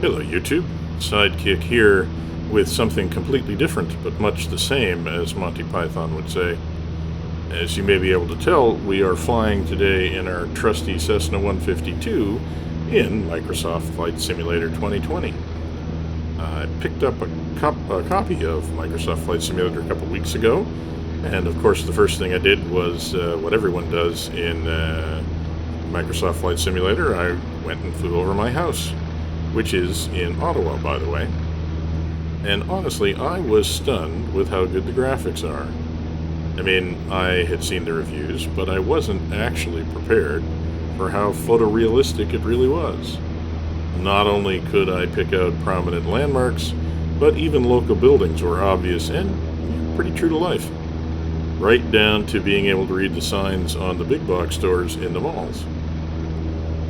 Hello YouTube, Sidekick here with something completely different but much the same, as Monty Python would say. As you may be able to tell, we are flying today in our trusty Cessna 152 in Microsoft Flight Simulator 2020. I picked up a copy of Microsoft Flight Simulator a couple weeks ago, and of course the first thing I did was what everyone does in Microsoft Flight Simulator. I went and flew over my house, which is in Ottawa, by the way. And honestly, I was stunned with how good the graphics are. I mean, I had seen the reviews, but I wasn't actually prepared for how photorealistic it really was. Not only could I pick out prominent landmarks, but even local buildings were obvious and pretty true to life. Right down to being able to read the signs on the big box stores in the malls.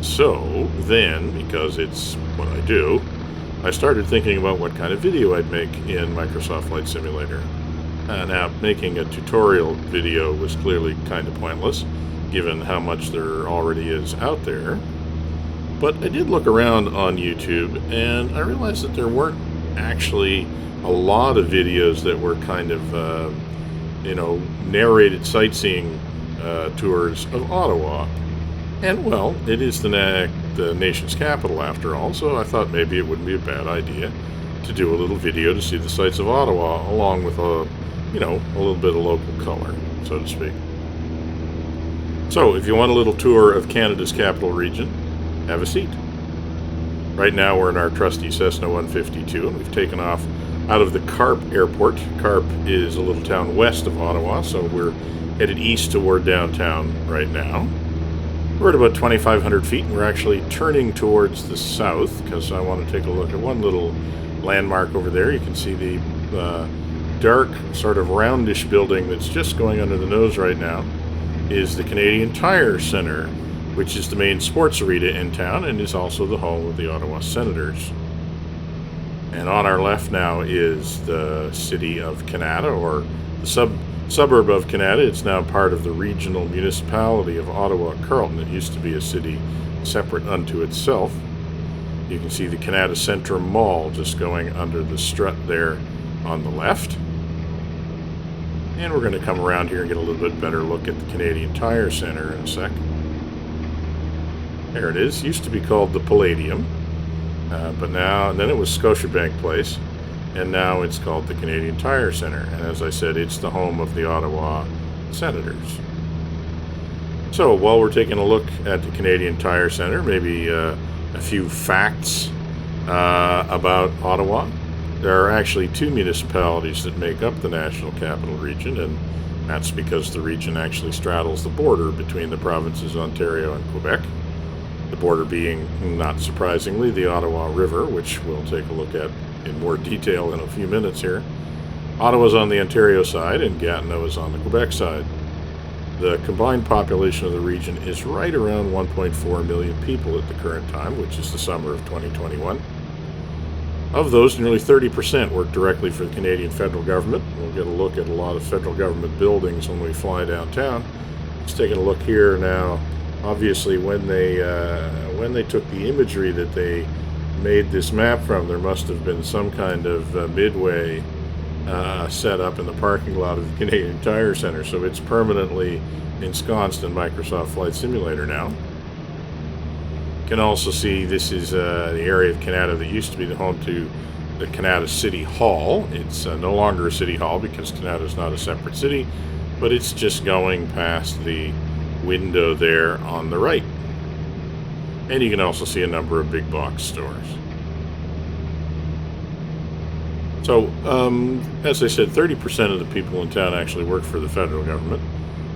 So then, because it's what I do, I started thinking about what kind of video I'd make in Microsoft Flight Simulator. Now, making a tutorial video was clearly kind of pointless, given how much there already is out there. But I did look around on YouTube, and I realized that there weren't actually a lot of videos that were kind of, narrated sightseeing tours of Ottawa. And, well, it is the nation's capital, after all, so I thought maybe it wouldn't be a bad idea to do a little video to see the sights of Ottawa, along with a little bit of local color, so to speak. So, if you want a little tour of Canada's capital region, have a seat. Right now we're in our trusty Cessna 152, and we've taken off out of the Carp Airport. Carp is a little town west of Ottawa, so we're headed east toward downtown right now. We're at about 2,500 feet, and we're actually turning towards the south, because I want to take a look at one little landmark over there. You can see the dark, sort of roundish building that's just going under the nose right now is the Canadian Tire Centre, which is the main sports arena in town and is also the home of the Ottawa Senators. And on our left now is the city of Canada, or the suburb of Canada. It's now part of the regional municipality of Ottawa-Carleton. It used to be a city separate unto itself. You can see the Canada Centre Mall just going under the strut there on the left. And we're going to come around here and get a little bit better look at the Canadian Tire Centre in a sec. There it is. Used to be called the Palladium, but now, and then it was Scotiabank Place, and now it's called the Canadian Tire Centre. And as I said, it's the home of the Ottawa Senators. So while we're taking a look at the Canadian Tire Centre, maybe a few facts about Ottawa. There are actually two municipalities that make up the National Capital Region, and that's because the region actually straddles the border between the provinces Ontario and Quebec. The border being, not surprisingly, the Ottawa River, which we'll take a look at in more detail in a few minutes here. Ottawa's on the Ontario side, and Gatineau is on the Quebec side. The combined population of the region is right around 1.4 million people at the current time, which is the summer of 2021. Of those, nearly 30% work directly for the Canadian federal government. We'll get a look at a lot of federal government buildings when we fly downtown. Let's take a look here now. Obviously, when they took the imagery that they made this map from, there must have been some kind of midway set up in the parking lot of the Canadian Tire Centre, so it's permanently ensconced in Microsoft Flight Simulator now. You can also see this is the area of Canada that used to be the home to the Canada City Hall. It's no longer a city hall because Canada is not a separate city, but it's just going past the window there on the right. And you can also see a number of big box stores. So, as I said, 30% of the people in town actually work for the federal government.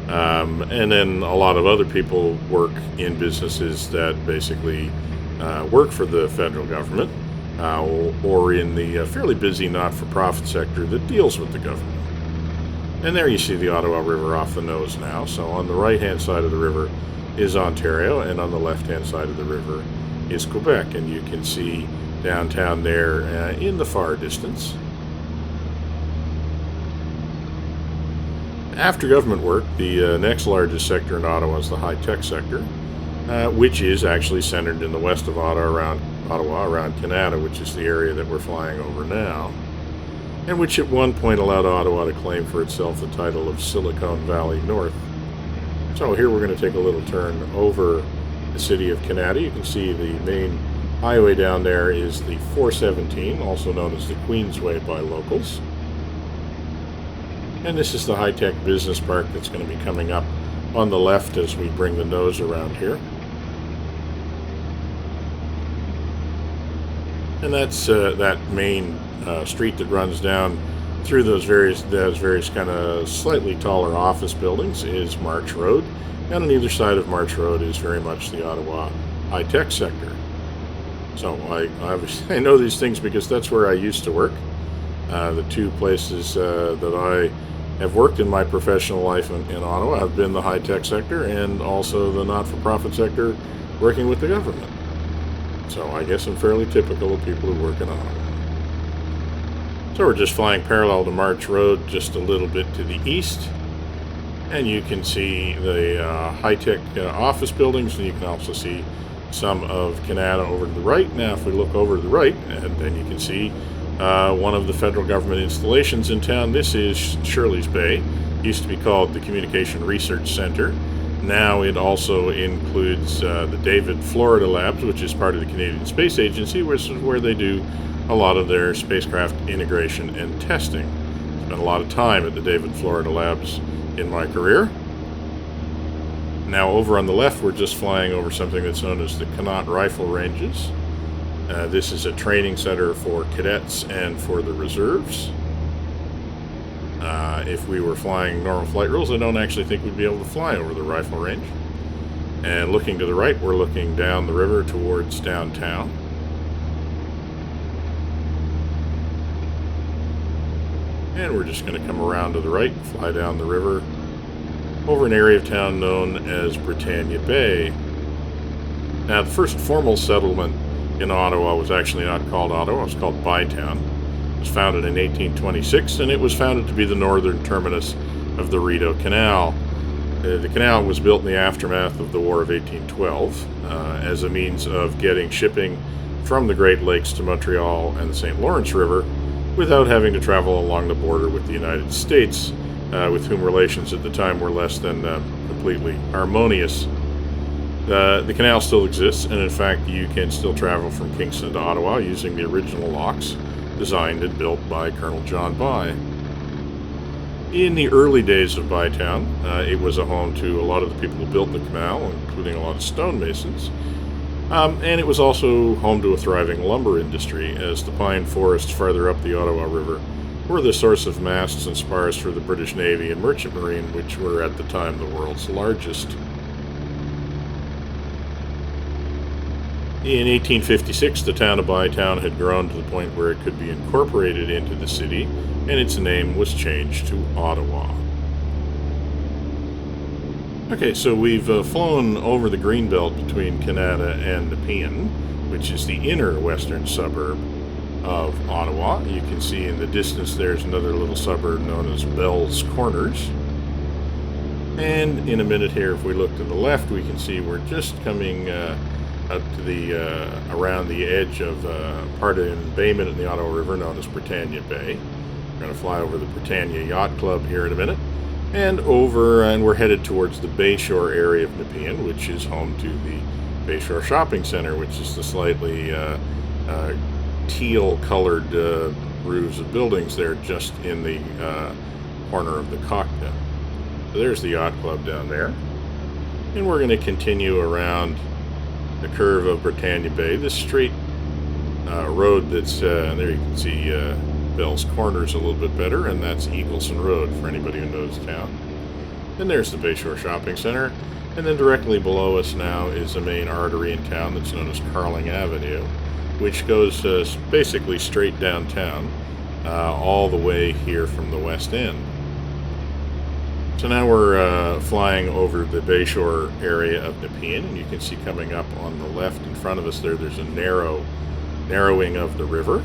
And then a lot of other people work in businesses that basically work for the federal government or in the fairly busy not-for-profit sector that deals with the government. And there you see the Ottawa River off the nose now. So on the right-hand side of the river is Ontario, and on the left-hand side of the river is Quebec. And you can see downtown there in the far distance. After government work, the next largest sector in Ottawa is the high-tech sector. which is actually centered in the west of Ottawa, around Canaan, which is the area that we're flying over now, and which at one point allowed Ottawa to claim for itself the title of Silicon Valley North. So here we're going to take a little turn over the city of Canaan. You can see the main highway down there is the 417, also known as the Queensway by locals. And this is the high-tech business park that's going to be coming up on the left as we bring the nose around here. And that's that main street that runs down through those various kind of slightly taller office buildings is March Road. And on either side of March Road is very much the Ottawa high-tech sector. So I know these things because that's where I used to work. The two places that I have worked in my professional life in Ottawa have been the high-tech sector and also the not-for-profit sector working with the government. So I guess I'm fairly typical of people who work in Ottawa. So we're just flying parallel to March Road just a little bit to the east. And you can see the high-tech office buildings, and you can also see some of Canaan over to the right. Now if we look over to the right, and then you can see one of the federal government installations in town. This is Shirley's Bay. It used to be called the Communication Research Center. Now it also includes the David Florida Labs, which is part of the Canadian Space Agency, which is where they do a lot of their spacecraft integration and testing. Spent a lot of time at the David Florida Labs in my career. Now over on the left, we're just flying over something that's known as the Canaan Rifle Ranges. This is a training center for cadets and for the reserves. If we were flying normal flight rules, I don't actually think we'd be able to fly over the rifle range. And looking to the right, we're looking down the river towards downtown. And we're just going to come around to the right, fly down the river over an area of town known as Britannia Bay. Now, the first formal settlement in Ottawa was actually not called Ottawa, it was called Bytown. It was founded in 1826, and it was founded to be the northern terminus of the Rideau Canal. The canal was built in the aftermath of the War of 1812 as a means of getting shipping from the Great Lakes to Montreal and the St. Lawrence River without having to travel along the border with the United States, with whom relations at the time were less than completely harmonious. The canal still exists, and in fact you can still travel from Kingston to Ottawa using the original locks designed and built by Colonel John By. In the early days of Bytown, it was a home to a lot of the people who built the canal, including a lot of stonemasons, and it was also home to a thriving lumber industry, as the pine forests farther up the Ottawa River were the source of masts and spars for the British Navy and Merchant Marine, which were at the time the world's largest. In 1856, the town of Bytown had grown to the point where it could be incorporated into the city, and its name was changed to Ottawa. Okay, so we've flown over the greenbelt between Canada and Nepean, which is the inner western suburb of Ottawa. You can see in the distance there's another little suburb known as Bell's Corners. And in a minute here, if we look to the left, we can see we're just coming out to the around the edge of part of an embayment in the Ottawa River known as Britannia Bay. We're going to fly over the Britannia Yacht Club here in a minute, and we're headed towards the Bayshore area of Nepean, which is home to the Bayshore Shopping Center, which is the slightly teal-colored roofs of buildings there just in the corner of the cockpit. So there's the Yacht Club down there, and we're going to continue around the curve of Britannia Bay, this straight road that's there you can see Bell's Corners a little bit better, and that's Eagleson Road for anybody who knows town. And there's the Bayshore Shopping Center, and then directly below us now is the main artery in town that's known as Carling Avenue, which goes basically straight downtown all the way here from the West End. So now we're flying over the Bayshore area of Nepean, and you can see coming up on the left in front of us there's a narrowing of the river.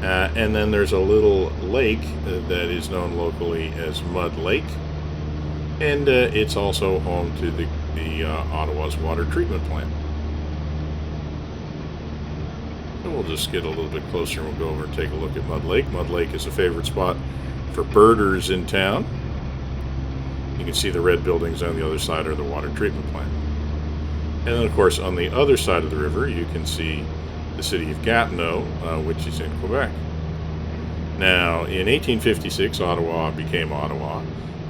And then there's a little lake that is known locally as Mud Lake. And it's also home to the the Ottawa's water treatment plant. So we'll just get a little bit closer and we'll go over and take a look at Mud Lake. Mud Lake is a favorite spot for birders in town. You can see the red buildings on the other side are the water treatment plant. And then, of course, on the other side of the river, you can see the city of Gatineau, which is in Quebec. Now, in 1856, Ottawa became Ottawa.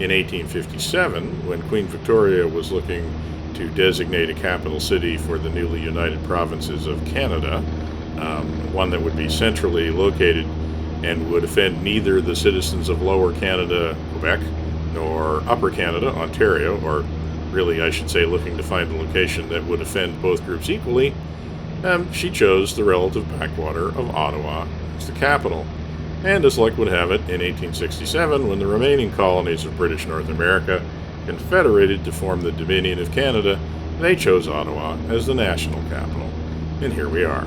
In 1857, when Queen Victoria was looking to designate a capital city for the newly united provinces of Canada, one that would be centrally located and would offend neither the citizens of Lower Canada, Quebec, nor Upper Canada, Ontario, or really I should say looking to find a location that would offend both groups equally, she chose the relative backwater of Ottawa as the capital. And as luck would have it, in 1867, when the remaining colonies of British North America confederated to form the Dominion of Canada, they chose Ottawa as the national capital. And here we are.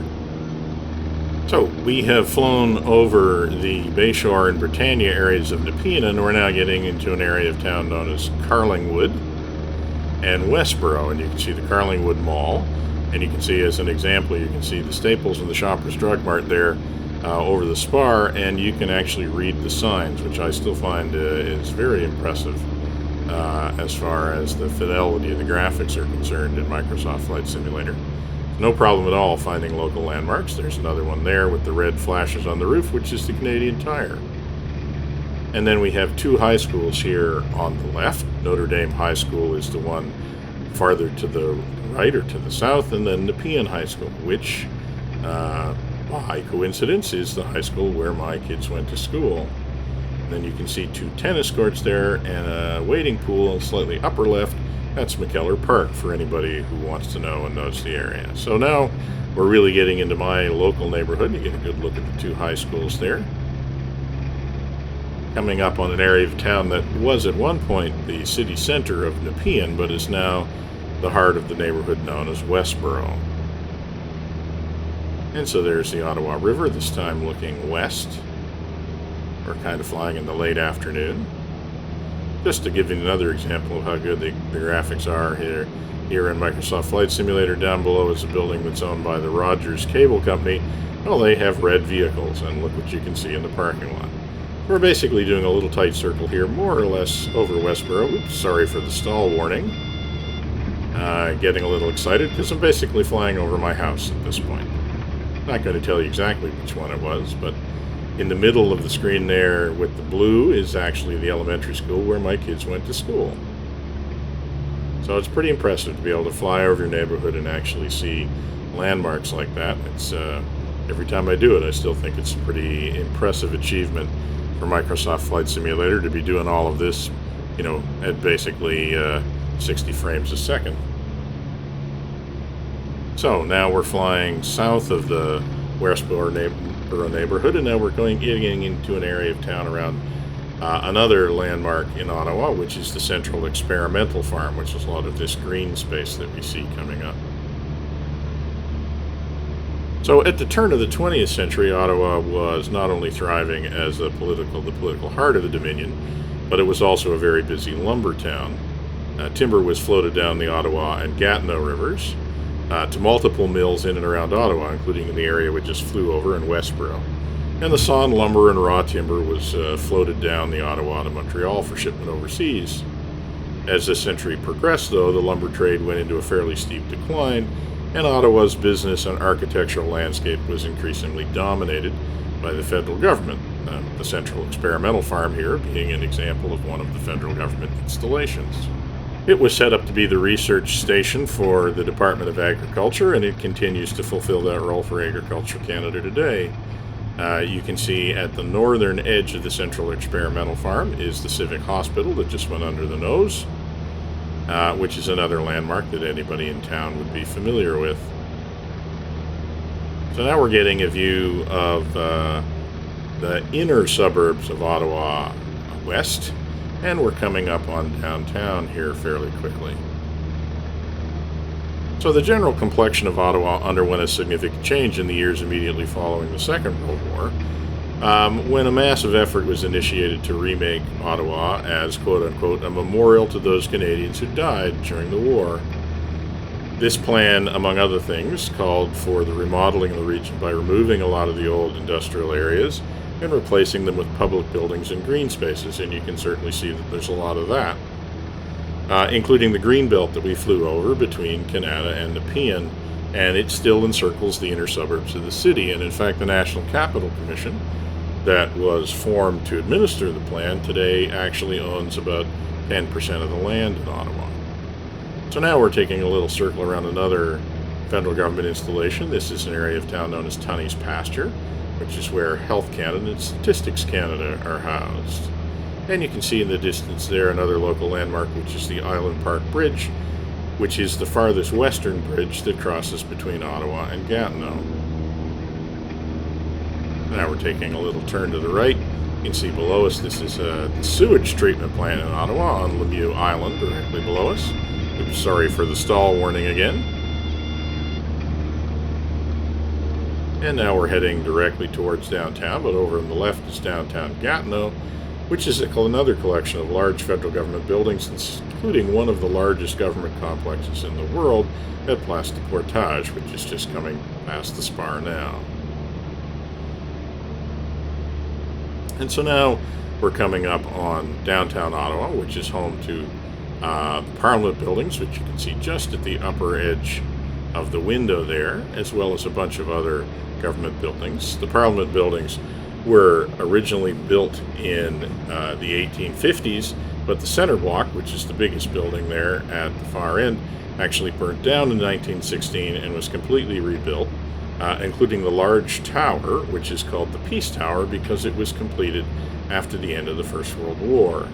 So, we have flown over the Bayshore and Britannia areas of Nepean, and we're now getting into an area of town known as Carlingwood and Westboro. And you can see the Carlingwood Mall, and you can see, as an example, you can see the Staples and the Shoppers Drug Mart there over the spar, and you can actually read the signs, which I still find is very impressive as far as the fidelity of the graphics are concerned in Microsoft Flight Simulator. No problem at all finding local landmarks. There's another one there with the red flashes on the roof, which is the Canadian Tire. And then we have two high schools here on the left. Notre Dame High School is the one farther to the right or to the south, and then Nepean High School, which, by coincidence, is the high school where my kids went to school. And then you can see two tennis courts there and a wading pool slightly upper left. That's McKellar Park for anybody who wants to know and knows the area. So now we're really getting into my local neighborhood. You get a good look at the two high schools there. Coming up on an area of town that was at one point the city center of Nepean, but is now the heart of the neighborhood known as Westboro. And so there's the Ottawa River, this time looking west. We're kind of flying in the late afternoon. Just to give you another example of how good the graphics are here in Microsoft Flight Simulator, down below is a building that's owned by the Rogers Cable Company. Well, they have red vehicles, and look what you can see in the parking lot. We're basically doing a little tight circle here, more or less over Westboro. Oops, sorry for the stall warning. Getting a little excited because I'm basically flying over my house at this point. Not going to tell you exactly which one it was, but in the middle of the screen there with the blue is actually the elementary school where my kids went to school. So it's pretty impressive to be able to fly over your neighborhood and actually see landmarks like that. It's every time I do it, I still think it's a pretty impressive achievement for Microsoft Flight Simulator to be doing all of this, at basically 60 frames a second. So now we're flying south of the Westboro neighborhood, and now we're getting into an area of town around another landmark in Ottawa, which is the Central Experimental Farm, which is a lot of this green space that we see coming up. So at the turn of the 20th century, Ottawa was not only thriving as the political heart of the Dominion, but it was also a very busy lumber town. Timber was floated down the Ottawa and Gatineau rivers to multiple mills in and around Ottawa, including in the area we just flew over in Westboro. And the sawn lumber and raw timber was floated down the Ottawa to Montreal for shipment overseas. As the century progressed, though, the lumber trade went into a fairly steep decline, and Ottawa's business and architectural landscape was increasingly dominated by the federal government, the Central Experimental Farm here being an example of one of the federal government installations. It was set up to be the research station for the Department of Agriculture, and it continues to fulfill that role for Agriculture Canada today. You can see at the northern edge of the Central Experimental Farm is the Civic Hospital that just went under the nose, which is another landmark that anybody in town would be familiar with. So now we're getting a view of the inner suburbs of Ottawa west, and we're coming up on downtown here fairly quickly. So the general complexion of Ottawa underwent a significant change in the years immediately following the Second World War. when a massive effort was initiated to remake Ottawa as, quote-unquote, a memorial to those Canadians who died during the war. This plan, among other things, called for the remodeling of the region by removing a lot of the old industrial areas and replacing them with public buildings and green spaces, and you can certainly see that there's a lot of that, including the green belt that we flew over between Canada and Nepean, and it still encircles the inner suburbs of the city. And in fact, the National Capital Commission that was formed to administer the plan today actually owns about 10% of the land in Ottawa. So now we're taking a little circle around another federal government installation. This is an area of town known as Tunney's Pasture, which is where Health Canada and Statistics Canada are housed. And you can see in the distance there another local landmark, which is the Island Park Bridge, which is the farthest western bridge that crosses between Ottawa and Gatineau. Now we're taking a little turn to the right. You can see below us, this is a sewage treatment plant in Ottawa on Lemieux Island, directly below us. Oops, sorry for the stall warning again. And now we're heading directly towards downtown, but over on the left is downtown Gatineau, which is another collection of large federal government buildings, including one of the largest government complexes in the world at Place du Portage, which is just coming past the spar now. And so now we're coming up on downtown Ottawa, which is home to the Parliament buildings, which you can see just at the upper edge of the window there, as well as a bunch of other government buildings. The Parliament buildings were originally built in the 1850s, but the center block, which is the biggest building there at the far end, actually burnt down in 1916 and was completely rebuilt, including the large tower, which is called the Peace Tower because it was completed after the end of the First World War.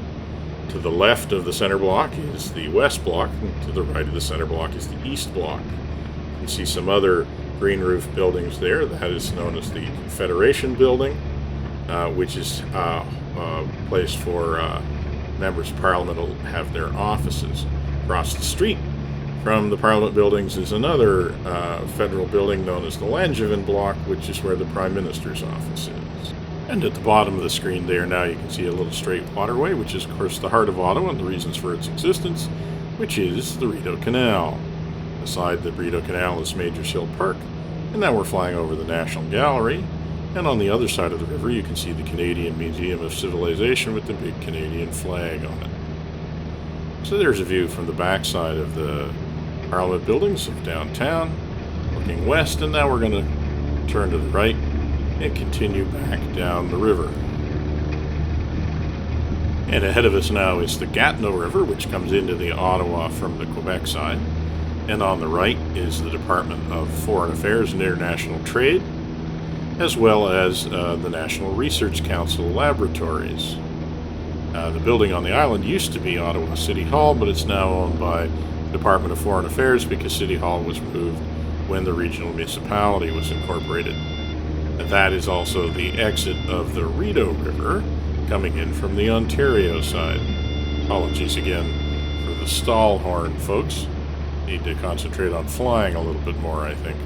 To the left of the center block is the West Block, and to the right of the center block is the East Block. You can see some other green roof buildings there. That is known as the Confederation Building, which is a place for members of Parliament to have their offices. Across the street from the Parliament buildings is another federal building known as the Langevin Block, which is where the Prime Minister's office is. And at the bottom of the screen there now you can see a little straight waterway, which is of course the heart of Ottawa and the reasons for its existence, which is the Rideau Canal. Beside the Rideau Canal is Majors Hill Park, and now we're flying over the National Gallery, and on the other side of the river you can see the Canadian Museum of Civilization with the big Canadian flag on it. So there's a view from the backside of the Parliament buildings of downtown, looking west, and now we're going to turn to the right and continue back down the river. And ahead of us now is the Gatineau River, which comes into the Ottawa from the Quebec side. And on the right is the Department of Foreign Affairs and International Trade, as well as the National Research Council laboratories. The building on the island used to be Ottawa City Hall, but it's now owned by the Department of Foreign Affairs because City Hall was moved when the regional municipality was incorporated. And that is also the exit of the Rideau River coming in from the Ontario side. Apologies again for the stall horn, folks. Need to concentrate on flying a little bit more, I think.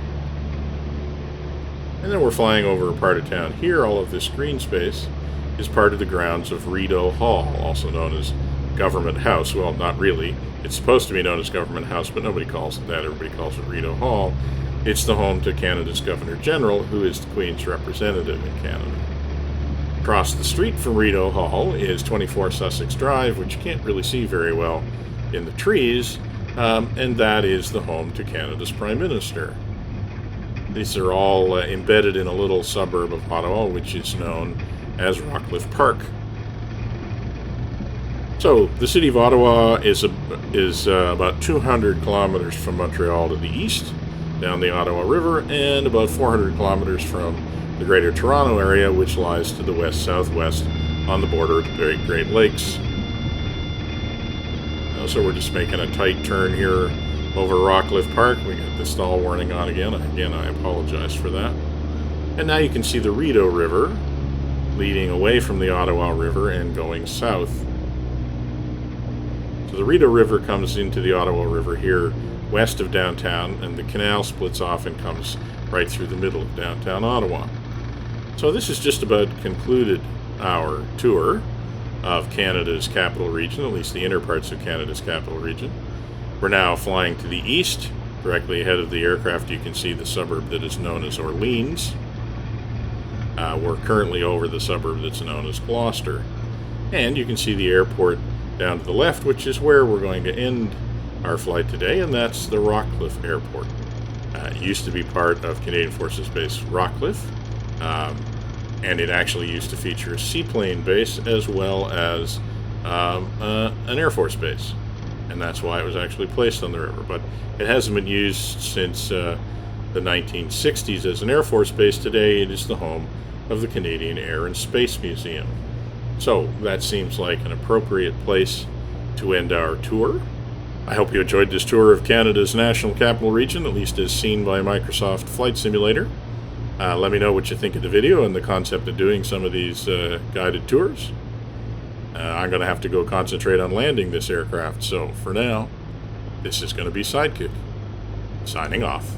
And then we're flying over a part of town here. All of this green space is part of the grounds of Rideau Hall, also known as Government House. Well, not really. It's supposed to be known as Government House, but nobody calls it that. Everybody calls it Rideau Hall. It's the home to Canada's Governor General, who is the Queen's representative in Canada. Across the street from Rideau Hall is 24 Sussex Drive, which you can't really see very well in the trees, and that is the home to Canada's Prime Minister. These are all embedded in a little suburb of Ottawa, which is known as Rockcliff Park. So, the city of Ottawa is about 200 kilometers from Montreal to the east, down the Ottawa River, and about 400 kilometers from the Greater Toronto area, which lies to the west-southwest on the border of the Great Lakes. So we're just making a tight turn here over Rockcliff Park. We got the stall warning on again. Again, I apologize for that. And now you can see the Rideau River leading away from the Ottawa River and going south. So the Rideau River comes into the Ottawa River here west of downtown, and the canal splits off and comes right through the middle of downtown Ottawa. So this has just about concluded our tour of Canada's capital region, at least the inner parts of Canada's capital region. We're now flying to the east. Directly ahead of the aircraft, you can see the suburb that is known as Orleans. We're currently over the suburb that's known as Gloucester. And you can see the airport down to the left, which is where we're going to end our flight today, and that's the Rockcliff Airport. It used to be part of Canadian Forces Base Rockcliff, and it actually used to feature a seaplane base as well as an Air Force base, and that's why it was actually placed on the river. But it hasn't been used since the 1960s as an Air Force base. Today it is the home of the Canadian Air and Space Museum. So that seems like an appropriate place to end our tour. I hope you enjoyed this tour of Canada's national capital region, at least as seen by Microsoft Flight Simulator. Let me know what you think of the video and the concept of doing some of these guided tours. I'm going to have to go concentrate on landing this aircraft, so for now, this is going to be Sidekick, signing off.